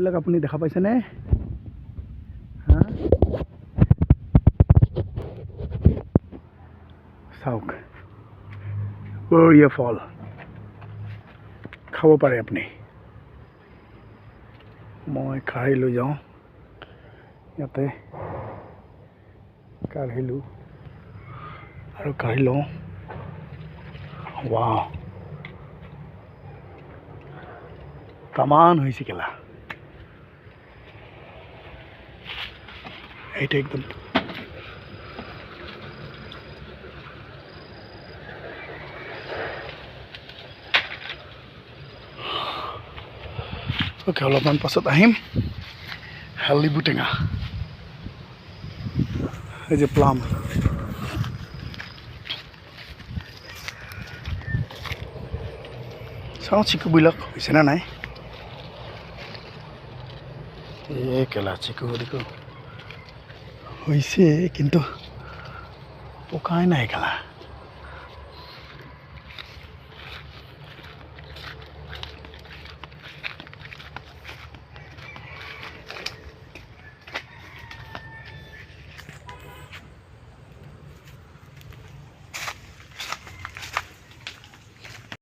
এইবিলাক আপুনি দেখা পাইছেনে হা চাওক বঢ়িয়া ফল খাব পাৰে আপুনি মই কাঢ়ি লৈ যাওঁ ইয়াতে কাঢ়িলোঁ আৰু কাঢ়ি লওঁ ৱাও তামান হৈছে কেলা এইটা একদম ওকে অলপমান পাছত আহিম হেলিবু টেঙা এই যে প্লাম চাওঁ চিকুবিলাক হৈছে না নাই এই কেলা চিকু দেখো হৈছে কিন্তু পকাই নাই কেলা